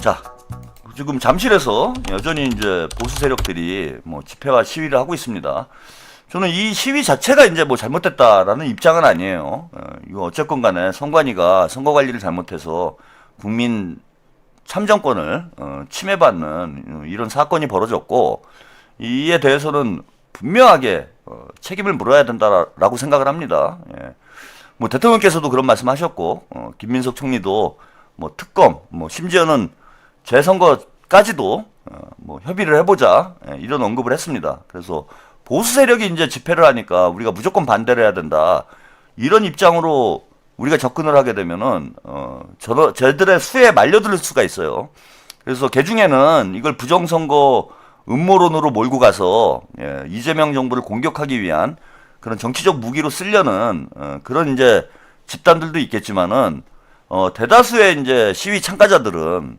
자, 지금 잠실에서 여전히 이제 보수 세력들이 뭐 집회와 시위를 하고 있습니다. 저는 이 시위 자체가 이제 뭐 잘못됐다라는 입장은 아니에요. 이거 어쨌건 간에 선관위가 선거 관리를 잘못해서 국민 참정권을 침해받는 이런 사건이 벌어졌고, 이에 대해서는 분명하게 책임을 물어야 된다라고 생각을 합니다. 예. 뭐 대통령께서도 그런 말씀하셨고, 김민석 총리도 뭐 특검, 뭐 심지어는 재선거까지도 뭐 협의를 해보자, 이런 언급을 했습니다. 그래서 보수 세력이 이제 집회를 하니까 우리가 무조건 반대를 해야 된다, 이런 입장으로 우리가 접근을 하게 되면은 저들의 수에 말려들 수가 있어요. 그래서 개중에는 이걸 부정선거 음모론으로 몰고 가서 이재명 정부를 공격하기 위한 그런 정치적 무기로 쓰려는 그런 이제 집단들도 있겠지만은 대다수의 이제 시위 참가자들은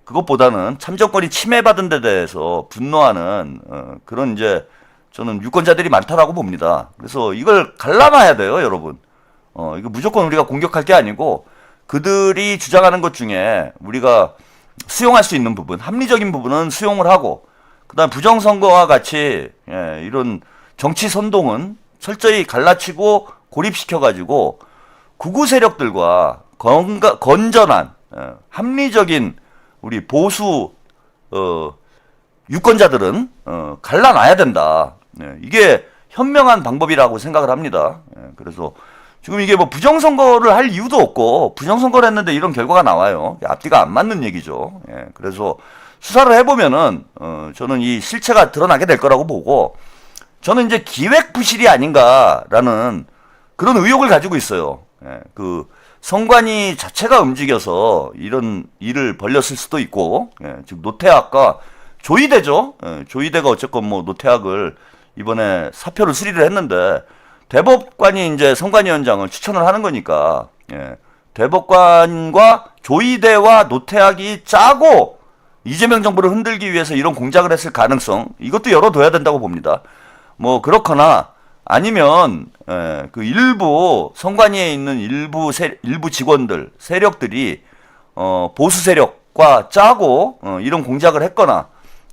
그것보다는 참정권이 침해받은 데 대해서 분노하는 그런 이제 저는 유권자들이 많다라고 봅니다. 그래서 이걸 갈라놔야 돼요, 여러분. 이거 무조건 우리가 공격할 게 아니고 그들이 주장하는 것 중에 우리가 수용할 수 있는 부분, 합리적인 부분은 수용을 하고, 그다음 부정선거와 같이 이런 정치 선동은 철저히 갈라치고 고립시켜가지고 극우 세력들과 건전한 합리적인 우리 보수 유권자들은 갈라놔야 된다. 이게 현명한 방법이라고 생각을 합니다. 그래서 지금 이게 뭐 부정선거를 할 이유도 없고, 부정선거를 했는데 이런 결과가 나와요. 앞뒤가 안 맞는 얘기죠. 그래서 수사를 해보면은 저는 이 실체가 드러나게 될 거라고 보고, 저는 이제 기획 부실이 아닌가라는 그런 의혹을 가지고 있어요. 그 선관위 자체가 움직여서 이런 일을 벌렸을 수도 있고, 지금 노태학과 조이대죠. 조이대가 어쨌건 뭐 노태학을 이번에 사표를 수리를 했는데, 대법관이 이제 선관위원장을 추천을 하는 거니까, 대법관과 조이대와 노태학이 짜고 이재명 정부를 흔들기 위해서 이런 공작을 했을 가능성, 이것도 열어둬야 된다고 봅니다. 뭐 그렇거나 아니면 그 일부 선관위에 있는 일부 직원들, 세력들이 보수 세력과 짜고 이런 공작을 했거나,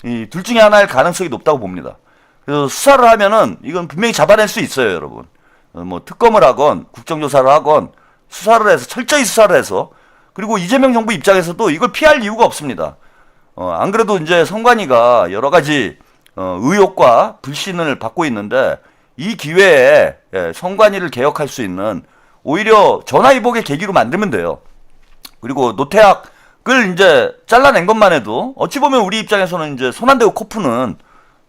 이 둘 중에 하나일 가능성이 높다고 봅니다. 그래서 수사를 하면은 이건 분명히 잡아낼 수 있어요, 여러분. 뭐 특검을 하건 국정조사를 하건 수사를 해서, 철저히 수사를 해서, 그리고 이재명 정부 입장에서도 이걸 피할 이유가 없습니다. 안 그래도 이제 선관위가 여러 가지 의혹과 불신을 받고 있는데, 이 기회에 선관위를 개혁할 수 있는 오히려 전화위복의 계기로 만들면 돼요. 그리고 노태학을 이제 잘라낸 것만 해도 어찌 보면 우리 입장에서는 이제 손 안 대고 코 푸는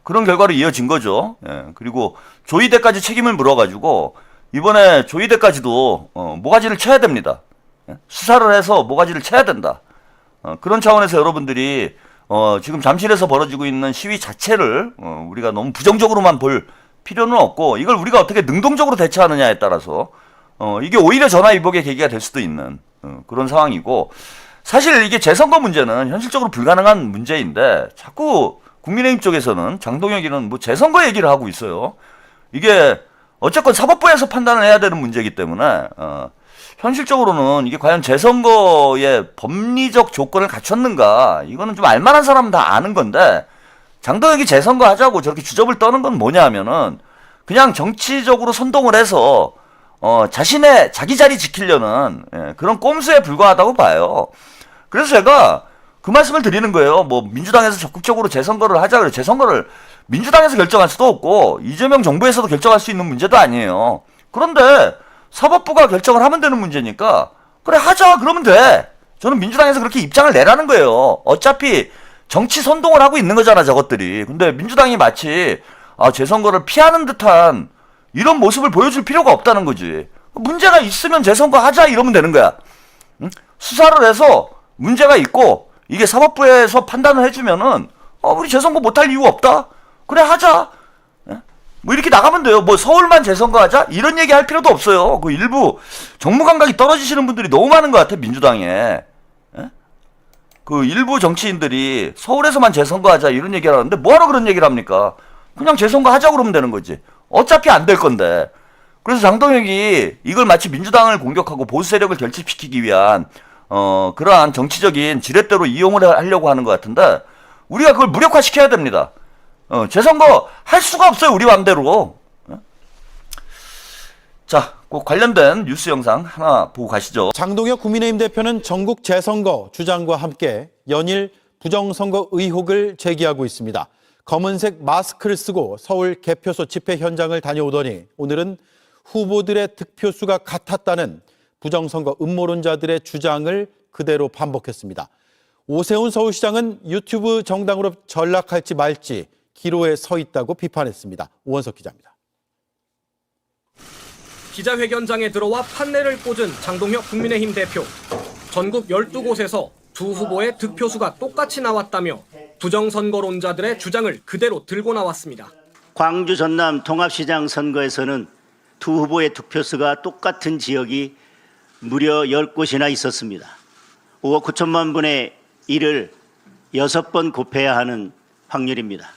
그런 결과로 이어진 거죠. 그리고 조이대까지 책임을 물어가지고 이번에 조이대까지도 모가지를 쳐야 됩니다. 수사를 해서 모가지를 쳐야 된다. 그런 차원에서 여러분들이 지금 잠실에서 벌어지고 있는 시위 자체를 우리가 너무 부정적으로만 볼 필요는 없고, 이걸 우리가 어떻게 능동적으로 대처하느냐에 따라서 이게 오히려 전화위복의 계기가 될 수도 있는 그런 상황이고, 사실 이게 재선거 문제는 현실적으로 불가능한 문제인데 자꾸 국민의힘 쪽에서는 장동혁이는 뭐 재선거 얘기를 하고 있어요. 이게 어쨌건 사법부에서 판단을 해야 되는 문제이기 때문에 현실적으로는 이게 과연 재선거의 법리적 조건을 갖췄는가, 이거는 좀 알만한 사람은 다 아는 건데, 장동혁이 재선거 하자고 저렇게 주접을 떠는 건 뭐냐 하면은 그냥 정치적으로 선동을 해서 자기 자리 지키려는 그런 꼼수에 불과하다고 봐요. 그래서 제가 그 말씀을 드리는 거예요. 뭐 민주당에서 적극적으로 재선거를 하자 그래. 재선거를 민주당에서 결정할 수도 없고 이재명 정부에서도 결정할 수 있는 문제도 아니에요. 그런데 사법부가 결정을 하면 되는 문제니까 그래 하자 그러면 돼. 저는 민주당에서 그렇게 입장을 내라는 거예요. 어차피 정치 선동을 하고 있는 거잖아, 저것들이. 근데 민주당이 마치 재선거를 피하는 듯한 이런 모습을 보여줄 필요가 없다는 거지. 문제가 있으면 재선거 하자 이러면 되는 거야. 응? 수사를 해서 문제가 있고 이게 사법부에서 판단을 해주면은 우리 재선거 못할 이유 없다. 그래 하자. 뭐 이렇게 나가면 돼요. 뭐 서울만 재선거 하자 이런 얘기 할 필요도 없어요. 그 일부 정무 감각이 떨어지시는 분들이 너무 많은 것 같아, 민주당에. 그 일부 정치인들이 서울에서만 재선거 하자 이런 얘기를 하는데 뭐하러 그런 얘기를 합니까? 그냥 재선거 하자 그러면 되는 거지. 어차피 안 될 건데. 그래서 장동혁이 이걸 마치 민주당을 공격하고 보수 세력을 결집시키기 위한 그러한 정치적인 지렛대로 이용을 하려고 하는 것 같은데 우리가 그걸 무력화시켜야 됩니다. 재선거 할 수가 없어요. 우리 맘대로. 자, 그 관련된 뉴스 영상 하나 보고 가시죠. 장동혁 국민의힘 대표는 전국 재선거 주장과 함께 연일 부정선거 의혹을 제기하고 있습니다. 검은색 마스크를 쓰고 서울 개표소 집회 현장을 다녀오더니 오늘은 후보들의 득표수가 같았다는 부정선거 음모론자들의 주장을 그대로 반복했습니다. 오세훈 서울시장은 유튜브 정당으로 전락할지 말지 기로에 서 있다고 비판했습니다. 오원석 기자입니다. 기자회견장에 들어와 판넬을 꽂은 장동혁 국민의힘 대표. 전국 12곳에서 두 후보의 득표수가 똑같이 나왔다며 부정선거론자들의 주장을 그대로 들고 나왔습니다. 광주 전남 통합시장 선거에서는 두 후보의 득표수가 똑같은 지역이 무려 10곳이나 있었습니다. 5억 9천만 분의 1을 6번 곱해야 하는 확률입니다.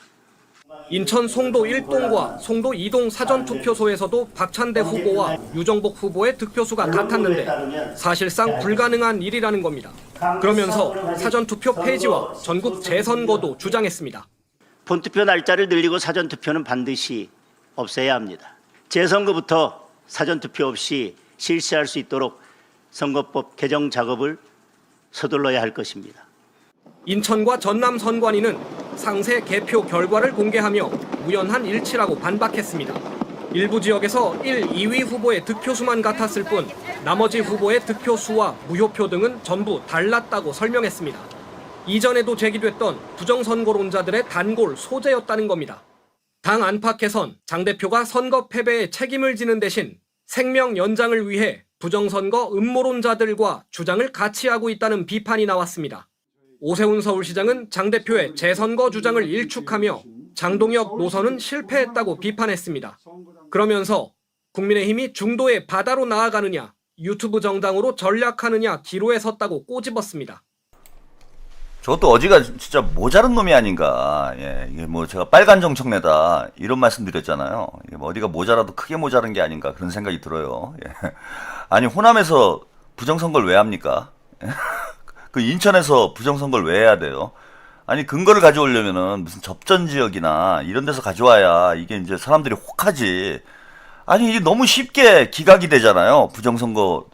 인천 송도 1동과 송도 2동 사전투표소에서도 박찬대 후보와 유정복 후보의 득표수가 같았는데 사실상 불가능한 일이라는 겁니다. 그러면서 사전투표 폐지와 전국 재선거도 주장했습니다. 본투표 날짜를 늘리고 사전투표는 반드시 없애야 합니다. 재선거부터 사전투표 없이 실시할 수 있도록 선거법 개정 작업을 서둘러야 할 것입니다. 인천과 전남 선관위는 상세 개표 결과를 공개하며 우연한 일치라고 반박했습니다. 일부 지역에서 1, 2위 후보의 득표수만 같았을 뿐 나머지 후보의 득표수와 무효표 등은 전부 달랐다고 설명했습니다. 이전에도 제기됐던 부정선거론자들의 단골 소재였다는 겁니다. 당 안팎에선 장 대표가 선거 패배에 책임을 지는 대신 생명 연장을 위해 부정선거 음모론자들과 주장을 같이 하고 있다는 비판이 나왔습니다. 오세훈 서울시장은 장 대표의 재선거 주장을 일축하며 장동혁 노선은 실패했다고 비판했습니다. 그러면서 국민의힘이 중도의 바다로 나아가느냐, 유튜브 정당으로 전략하느냐 기로에 섰다고 꼬집었습니다. 저것도 어지가 진짜 모자른 놈이 아닌가. 예, 이게 뭐 제가 빨간 정청래다 이런 말씀 드렸잖아요. 이게 뭐 어디가 모자라도 크게 모자른 게 아닌가 그런 생각이 들어요. 예. 아니 호남에서 부정선거를 왜 합니까? 그 인천에서 부정선거를 왜 해야 돼요? 아니 근거를 가져오려면은 무슨 접전 지역이나 이런 데서 가져와야 이게 이제 사람들이 혹하지. 아니 이게 너무 쉽게 기각이 되잖아요. 부정선거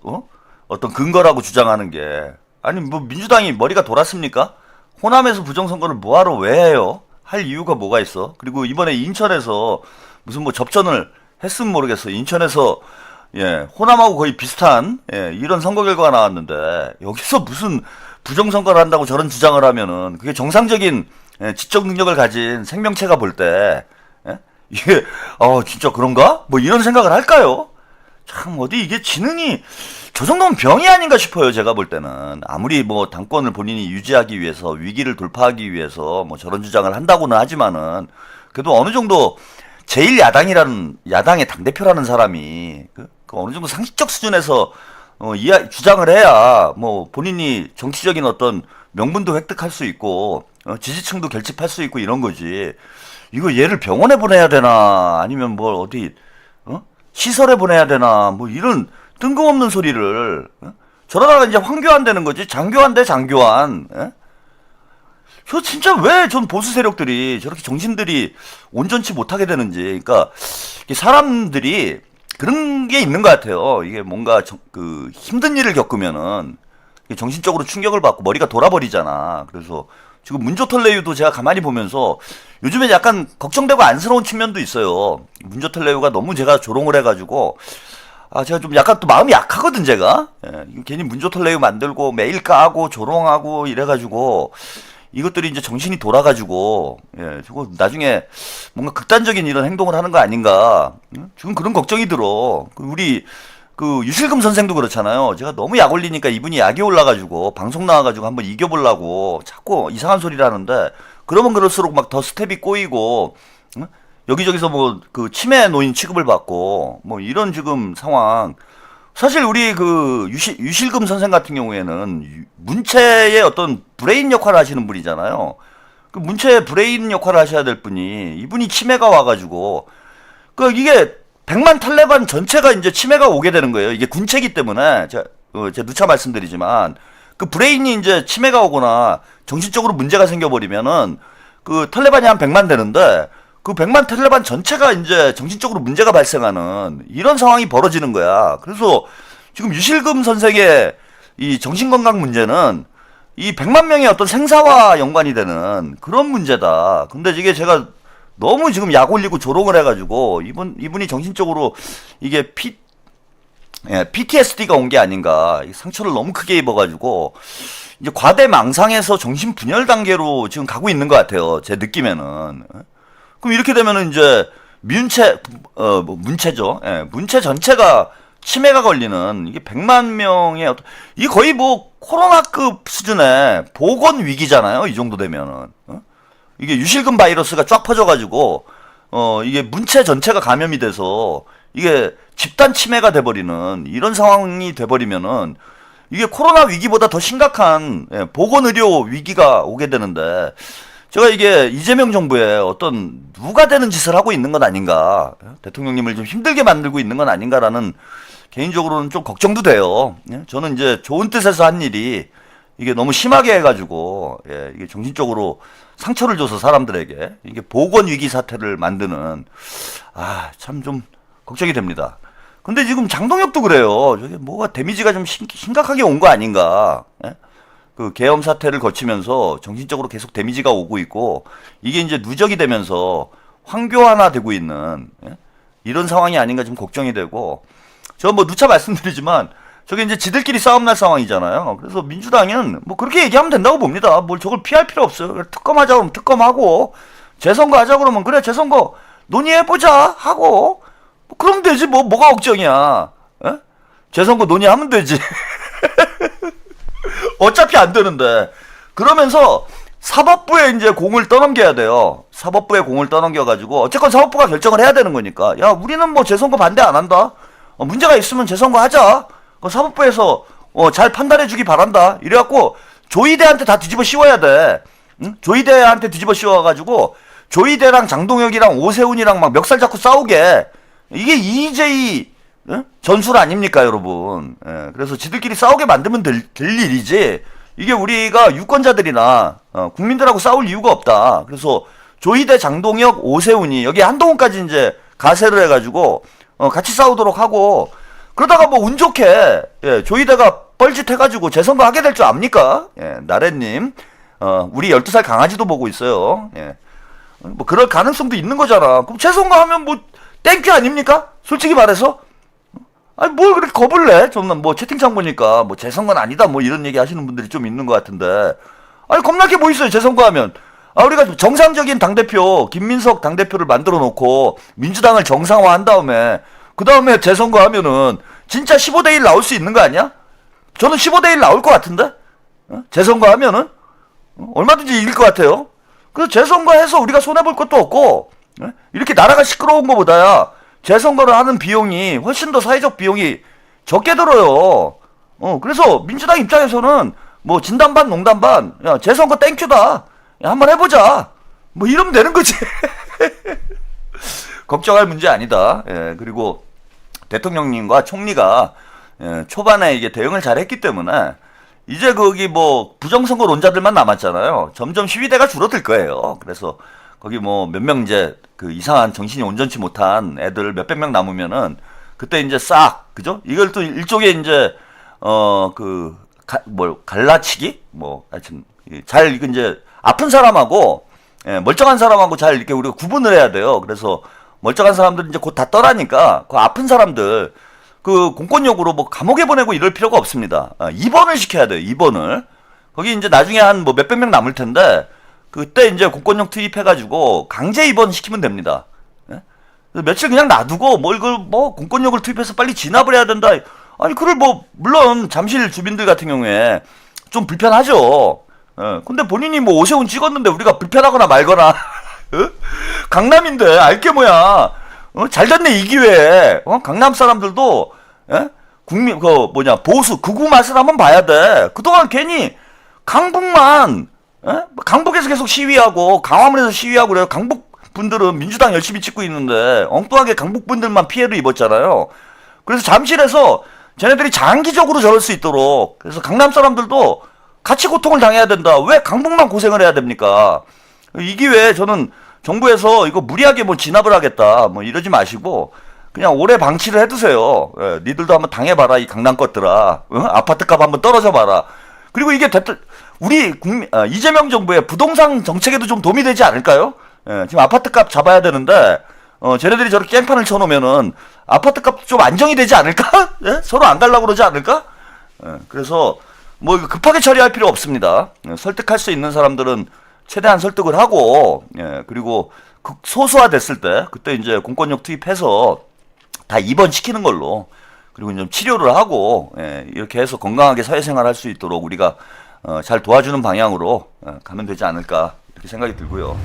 어떤 근거라고 주장하는 게. 아니 뭐 민주당이 머리가 돌았습니까? 호남에서 부정선거를 뭐하러 왜 해요? 할 이유가 뭐가 있어? 그리고 이번에 인천에서 무슨 뭐 접전을 했으면 모르겠어. 인천에서 예, 호남하고 거의 비슷한 이런 선거 결과가 나왔는데 여기서 무슨 부정선거를 한다고 저런 주장을 하면은 그게 정상적인 지적 능력을 가진 생명체가 볼 때 이게 진짜 그런가? 뭐 이런 생각을 할까요? 참 어디 이게 지능이 저 정도면 병이 아닌가 싶어요. 제가 볼 때는 아무리 뭐 당권을 본인이 유지하기 위해서 위기를 돌파하기 위해서 뭐 저런 주장을 한다고는 하지만은 그래도 어느 정도 제1야당이라는 야당의 당대표라는 사람이 그 어느 정도 상식적 수준에서 주장을 해야 뭐 본인이 정치적인 어떤 명분도 획득할 수 있고 지지층도 결집할 수 있고 이런 거지. 이거 얘를 병원에 보내야 되나 아니면 뭐 어디 시설에 보내야 되나 뭐 이런 뜬금없는 소리를 저러다가 이제 황교안 되는 거지. 장교안 대 장교안. 저 진짜 왜 전 보수 세력들이 저렇게 정신들이 온전치 못하게 되는지. 그러니까 사람들이 그런 게 있는 것 같아요. 이게 뭔가 그 힘든 일을 겪으면은 정신적으로 충격을 받고 머리가 돌아버리잖아. 그래서 지금 문조털레유도 제가 가만히 보면서 요즘에 약간 걱정되고 안쓰러운 측면도 있어요. 문조털레유가 너무 제가 조롱을 해가지고 제가 좀 약간 또 마음이 약하거든 제가. 괜히 문조털레유 만들고 매일 까고 조롱하고 이래가지고 이것들이 이제 정신이 돌아가지고 저거 나중에 뭔가 극단적인 이런 행동을 하는 거 아닌가. 지금 그런 걱정이 들어. 우리 그 유실금 선생도 그렇잖아요. 제가 너무 약 올리니까 이분이 약이 올라가지고 방송 나와가지고 한번 이겨보려고 자꾸 이상한 소리를 하는데 그러면 그럴수록 막 더 스텝이 꼬이고 여기저기서 뭐 그 치매 노인 취급을 받고 뭐 이런 지금 상황. 사실 우리 그 유실금 선생 같은 경우에는 문체의 어떤 브레인 역할을 하시는 분이잖아요. 그 문체의 브레인 역할을 하셔야 될 분이 이분이 치매가 와가지고 그 이게 100만 탈레반 전체가 이제 치매가 오게 되는 거예요. 이게 군체기 때문에 제가 누차 말씀드리지만 그 브레인이 이제 치매가 오거나 정신적으로 문제가 생겨버리면은 그 탈레반이 한 100만 되는데 그 100만 탈레반 전체가 이제 정신적으로 문제가 발생하는 이런 상황이 벌어지는 거야. 그래서 지금 유실금 선생의 이 정신건강 문제는 이 100만 명의 어떤 생사와 연관이 되는 그런 문제다. 근데 이게 제가 너무 지금 약 올리고 조롱을 해가지고 이분이 정신적으로 이게 PTSD가 온 게 아닌가. 상처를 너무 크게 입어가지고 이제 과대망상에서 정신분열 단계로 지금 가고 있는 것 같아요. 제 느낌에는. 그럼 이렇게 되면은 이제 문체죠. 예, 문체 전체가 치매가 걸리는 이게 100만 명의 이 거의 뭐 코로나급 수준의 보건 위기잖아요. 이 정도 되면은. 이게 유실금 바이러스가 쫙 퍼져가지고 이게 문체 전체가 감염이 돼서 이게 집단 치매가 돼버리는 이런 상황이 돼버리면은 이게 코로나 위기보다 더 심각한 보건의료 위기가 오게 되는데 제가 이게 이재명 정부의 어떤 누가 되는 짓을 하고 있는 건 아닌가, 대통령님을 좀 힘들게 만들고 있는 건 아닌가라는 개인적으로는 좀 걱정도 돼요. 저는 이제 좋은 뜻에서 한 일이 이게 너무 심하게 해가지고 이게 정신적으로 상처를 줘서 사람들에게 이게 보건 위기 사태를 만드는 참 좀 걱정이 됩니다. 근데 지금 장동혁도 그래요. 저게 뭐가 데미지가 좀 심각하게 온 거 아닌가? 그 계엄 사태를 거치면서 정신적으로 계속 데미지가 오고 있고 이게 이제 누적이 되면서 황교안화되고 있는 이런 상황이 아닌가 좀 걱정이 되고 저 뭐 누차 말씀드리지만 저게 이제 지들끼리 싸움 날 상황이잖아요. 그래서 민주당은 뭐 그렇게 얘기하면 된다고 봅니다. 뭘 저걸 피할 필요 없어요. 특검하자 그러면 특검하고 재선거 하자 그러면 그래 재선거 논의해보자 하고 뭐 그러면 되지 뭐가 걱정이야. 재선거 논의하면 되지. 어차피 안 되는데. 그러면서 사법부에 이제 공을 떠넘겨야 돼요. 사법부에 공을 떠넘겨가지고 어쨌건 사법부가 결정을 해야 되는 거니까 야 우리는 뭐 재선거 반대 안 한다. 문제가 있으면 재선거 하자. 사법부에서 잘 판단해주기 바란다. 이래갖고 조이대한테 다 뒤집어 씌워야 돼. 응? 조이대한테 뒤집어 씌워가지고 조이대랑 장동혁이랑 오세훈이랑 막 멱살 잡고 싸우게. 이게 EJ 전술 아닙니까 여러분. 그래서 지들끼리 싸우게 만들면 될 일이지 이게 우리가 유권자들이나 국민들하고 싸울 이유가 없다. 그래서 조이대 장동혁 오세훈이 여기 한동훈까지 이제 가세를 해가지고 같이 싸우도록 하고 그러다가 뭐 운 좋게 조이대가 뻘짓해가지고 재선거 하게 될 줄 압니까? 나래님 우리 12살 강아지도 보고 있어요. 뭐 그럴 가능성도 있는 거잖아. 그럼 재선거 하면 뭐 땡큐 아닙니까? 솔직히 말해서 아니 뭘 그렇게 겁을 내? 좀 뭐 채팅창 보니까 뭐 재선거는 아니다 뭐 이런 얘기 하시는 분들이 좀 있는 것 같은데 아니 겁날 게 뭐 있어요 재선거 하면. 우리가 정상적인 당대표 김민석 당대표를 만들어 놓고 민주당을 정상화한 다음에 그 다음에 재선거 하면은 진짜 15대1 나올 수 있는 거 아니야? 저는 15대1 나올 것 같은데? 재선거 하면은? 얼마든지 이길 것 같아요. 그래서 재선거 해서 우리가 손해볼 것도 없고, 이렇게 나라가 시끄러운 것보다야 재선거를 하는 비용이 훨씬 더 사회적 비용이 적게 들어요. 그래서 민주당 입장에서는 뭐 진단반 농단반, 야, 재선거 땡큐다. 야, 한번 해보자. 뭐 이러면 되는 거지. 걱정할 문제 아니다. 그리고 대통령님과 총리가 초반에 이게 대응을 잘했기 때문에 이제 거기 뭐 부정선거론자들만 남았잖아요. 점점 시위대가 줄어들 거예요. 그래서 거기 뭐 몇 명 이제 그 이상한 정신이 온전치 못한 애들 몇백 명 남으면은 그때 이제 싹 그죠? 이걸 또 일종의 이제 갈라치기 뭐 하여튼 잘 이제 아픈 사람하고 멀쩡한 사람하고 잘 이렇게 우리가 구분을 해야 돼요. 그래서 멀쩡한 사람들 이제 곧 다 떠나니까 그 아픈 사람들 그 공권력으로 뭐 감옥에 보내고 이럴 필요가 없습니다. 입원을 시켜야 돼요. 입원을. 거기 이제 나중에 한 뭐 몇백 명 남을 텐데 그때 이제 공권력 투입해가지고 강제 입원 시키면 됩니다. 며칠 그냥 놔두고 뭐 이걸 뭐 공권력을 투입해서 빨리 진압을 해야 된다. 아니 그걸 뭐 물론 잠실 주민들 같은 경우에 좀 불편하죠. 근데 본인이 뭐 오세훈 찍었는데 우리가 불편하거나 말거나 강남인데 알게 뭐야. 잘 됐네 이 기회에. 강남 사람들도 국민 보수 극우 맛을 한번 봐야 돼. 그동안 괜히 강북만 강북에서 계속 시위하고 강화문에서 시위하고 그래요. 강북 분들은 민주당 열심히 찍고 있는데 엉뚱하게 강북 분들만 피해를 입었잖아요. 그래서 잠실에서 쟤네들이 장기적으로 저럴 수 있도록, 그래서 강남 사람들도 같이 고통을 당해야 된다. 왜 강북만 고생을 해야 됩니까? 이 기회에 저는 정부에서 이거 무리하게 뭐 진압을 하겠다 뭐 이러지 마시고 그냥 오래 방치를 해두세요. 예, 니들도 한번 당해봐라 이 강남 것들아. 아파트값 한번 떨어져봐라. 그리고 이게 우리 이재명 정부의 부동산 정책에도 좀 도움이 되지 않을까요? 예, 지금 아파트값 잡아야 되는데 쟤네들이 저렇게 깽판을 쳐놓으면은 아파트값 좀 안정이 되지 않을까? 예? 서로 안 가려고 그러지 않을까? 예, 그래서 뭐 이거 급하게 처리할 필요 없습니다. 예, 설득할 수 있는 사람들은 최대한 설득을 하고, 예, 그리고 소수화됐을 때 그때 이제 공권력 투입해서 다 입원시키는 걸로, 그리고 좀 치료를 하고, 예, 이렇게 해서 건강하게 사회생활 할 수 있도록 우리가 잘 도와주는 방향으로 가면 되지 않을까 이렇게 생각이 들고요.